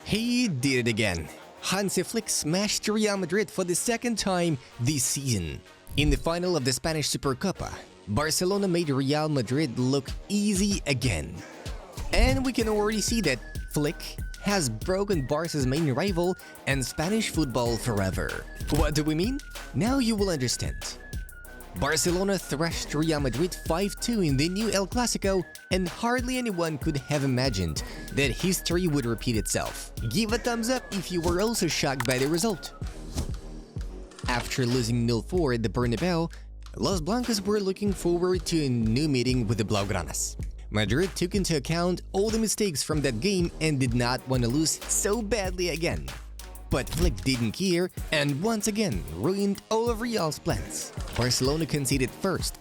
He did it again. Hansi Flick smashed Real Madrid for the second time this season. In the final of the Spanish Supercopa, Barcelona made Real Madrid look easy again. And we can already see that Flick has broken Barca's main rival and Spanish football forever. What do we mean? Now you will understand. Barcelona thrashed Real Madrid 5-2 in the new El Clasico, and hardly anyone could have imagined that history would repeat itself. Give a thumbs up if you were also shocked by the result. After losing 0-4 at the Bernabeu, Los Blancos were looking forward to a new meeting with the Blaugranas. Madrid took into account all the mistakes from that game and did not want to lose so badly again. But Flick didn't care and once again ruined all of Real's plans. Barcelona conceded first,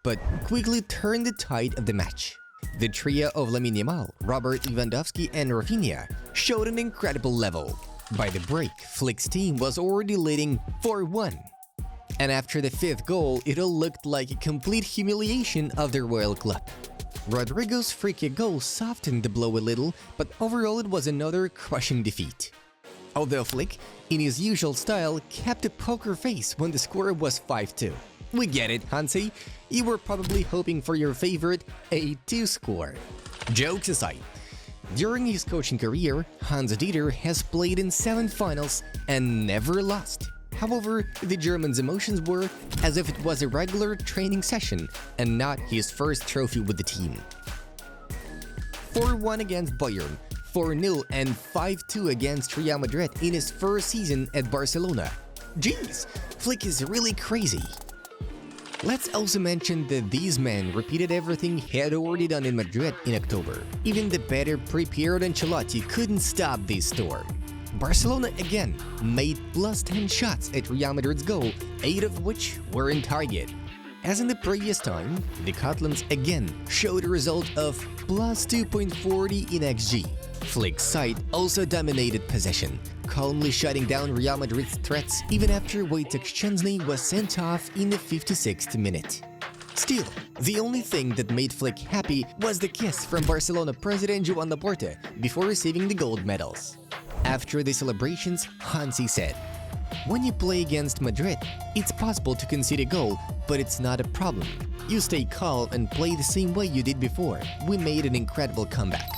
but quickly turned the tide of the match. The trio of Lamine Yamal, Robert Lewandowski and Rafinha showed an incredible level. By the break, Flick's team was already leading 4-1. And after the fifth goal, it all looked like a complete humiliation of the royal club. Rodrigo's free kick goal softened the blow a little, but overall it was another crushing defeat. Although Flick, in his usual style, kept a poker face when the score was 5-2. We get it, Hansi. You were probably hoping for your favorite 8-2 score. Jokes aside, during his coaching career, Hans-Dieter has played in 7 finals and never lost. However, the German's emotions were as if it was a regular training session and not his first trophy with the team. 4-1 against Bayern, 4-0 and 5-2 against Real Madrid in his first season at Barcelona. Jeez, Flick is really crazy. Let's also mention that these men repeated everything he had already done in Madrid in October. Even the better prepared Ancelotti couldn't stop this storm. Barcelona again made plus 10 shots at Real Madrid's goal, 8 of which were in target. As in the previous time, the Catalans again showed a result of plus 2.40 in XG. Flick's side also dominated possession, calmly shutting down Real Madrid's threats even after Wojciech Szczęsny was sent off in the 56th minute. Still, the only thing that made Flick happy was the kiss from Barcelona president Joan Laporta before receiving the gold medals. After the celebrations, Hansi said, "When you play against Madrid, it's possible to concede a goal, but it's not a problem. You stay calm and play the same way you did before. We made an incredible comeback."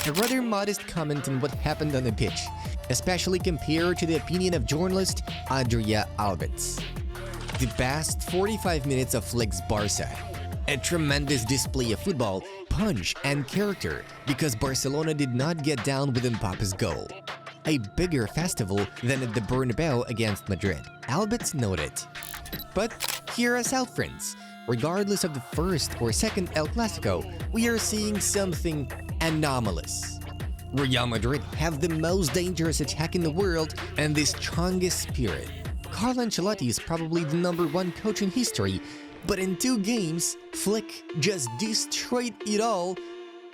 A rather modest comment on what happened on the pitch, especially compared to the opinion of journalist Adria Alves. The past 45 minutes of Flick's Barca. A tremendous display of football, punch and character because Barcelona did not get down with Mbappe's goal. A bigger festival than at the Bernabeu against Madrid, Alves noted. But hear us out, friends. Regardless of the first or second El Clasico, we are seeing something anomalous. Real Madrid have the most dangerous attack in the world and the strongest spirit. Carlo Ancelotti is probably the #1 coach in history, but in 2 games, Flick just destroyed it all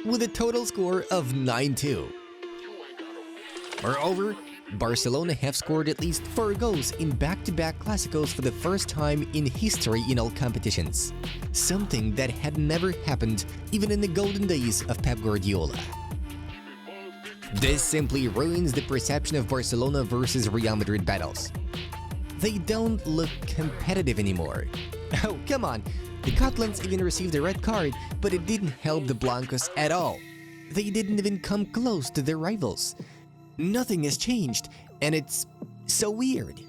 with a total score of 9-2. Moreover, Barcelona have scored at least 4 goals in back-to-back Clásicos for the first time in history in all competitions. Something that had never happened even in the golden days of Pep Guardiola. This simply ruins the perception of Barcelona versus Real Madrid battles. They don't look competitive anymore. Oh, come on! The Catalans even received a red card, but it didn't help the Blancos at all. They didn't even come close to their rivals. Nothing has changed, and it's so weird.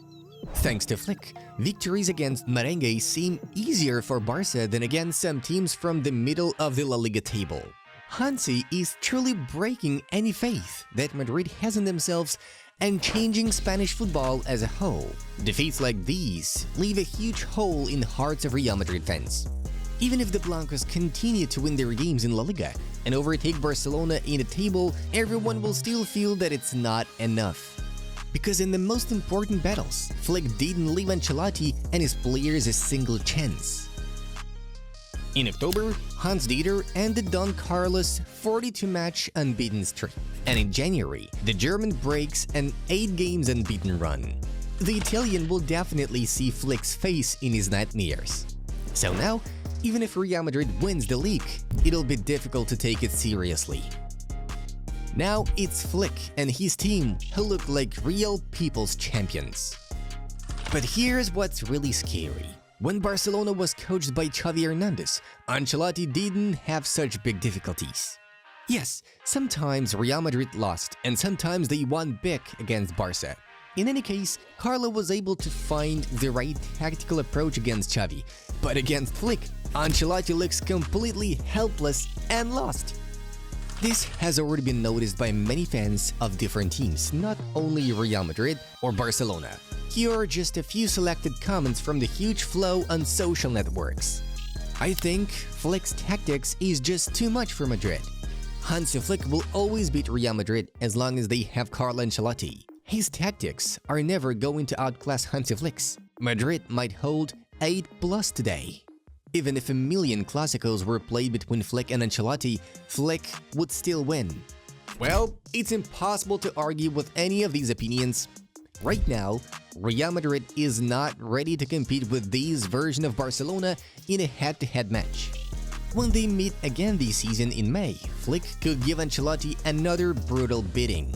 Thanks to Flick, victories against Merengue seem easier for Barca than against some teams from the middle of the La Liga table. Hansi is truly breaking any faith that Madrid has in themselves and changing Spanish football as a whole. Defeats like these leave a huge hole in the hearts of Real Madrid fans. Even if the Blancos continue to win their games in La Liga and overtake Barcelona in the table, everyone will still feel that it's not enough. Because in the most important battles, Flick didn't leave Ancelotti and his players a single chance. In October, Hans-Dieter ended Don Carlos' 42-match unbeaten streak. And in January, the German breaks an 8 games unbeaten run. The Italian will definitely see Flick's face in his nightmares. So now, even if Real Madrid wins the league, it'll be difficult to take it seriously. Now it's Flick and his team who look like real people's champions. But here's what's really scary. When Barcelona was coached by Xavi Hernandez, Ancelotti didn't have such big difficulties. Yes, sometimes Real Madrid lost and sometimes they won big against Barca. In any case, Carlo was able to find the right tactical approach against Xavi, but against Flick, Ancelotti looks completely helpless and lost. This has already been noticed by many fans of different teams, not only Real Madrid or Barcelona. Here are just a few selected comments from the huge flow on social networks. I think Flick's tactics is just too much for Madrid. Hansi Flick will always beat Real Madrid as long as they have Carlo Ancelotti. His tactics are never going to outclass Hansi Flick's. Madrid might hold 8+ today. Even if a million Clásicos were played between Flick and Ancelotti, Flick would still win. Well, it's impossible to argue with any of these opinions. Right now, Real Madrid is not ready to compete with this version of Barcelona in a head-to-head match. When they meet again this season in May, Flick could give Ancelotti another brutal beating.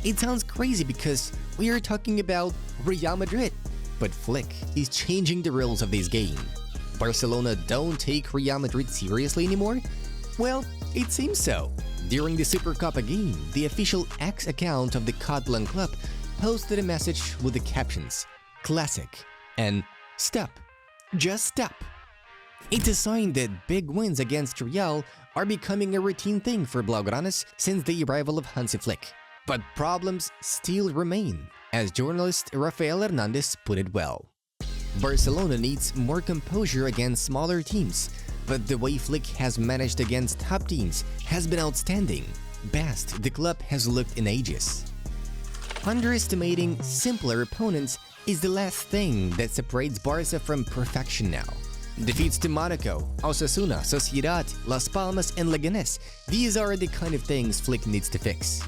It sounds crazy because we are talking about Real Madrid, but Flick is changing the rules of this game. Barcelona don't take Real Madrid seriously anymore? Well, it seems so. During the Supercopa game, the official X account of the Catalan club posted a message with the captions "Classic" and "Stop. Just stop." It's a sign that big wins against Real are becoming a routine thing for Blaugranas since the arrival of Hansi Flick. But problems still remain, as journalist Rafael Hernandez put it well. Barcelona needs more composure against smaller teams, but the way Flick has managed against top teams has been outstanding. Best the club has looked in ages. Underestimating simpler opponents is the last thing that separates Barca from perfection now. Defeats to Monaco, Osasuna, Sociedad, Las Palmas, and Leganés, these are the kind of things Flick needs to fix.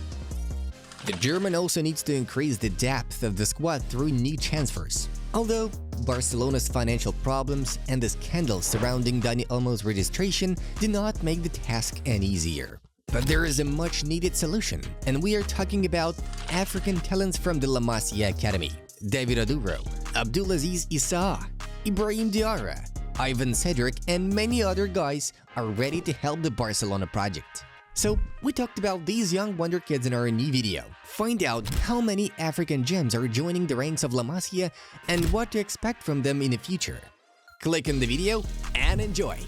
The German also needs to increase the depth of the squad through new transfers. Although Barcelona's financial problems and the scandals surrounding Dani Olmo's registration do not make the task any easier. But there is a much-needed solution, and we are talking about African talents from the La Masia Academy. David Oduro, Abdulaziz Issa, Ibrahim Diarra, Ivan Cedric, and many other guys are ready to help the Barcelona project. So, we talked about these young wonder kids in our new video. Find out how many African gems are joining the ranks of La Masia and what to expect from them in the future. Click on the video and enjoy!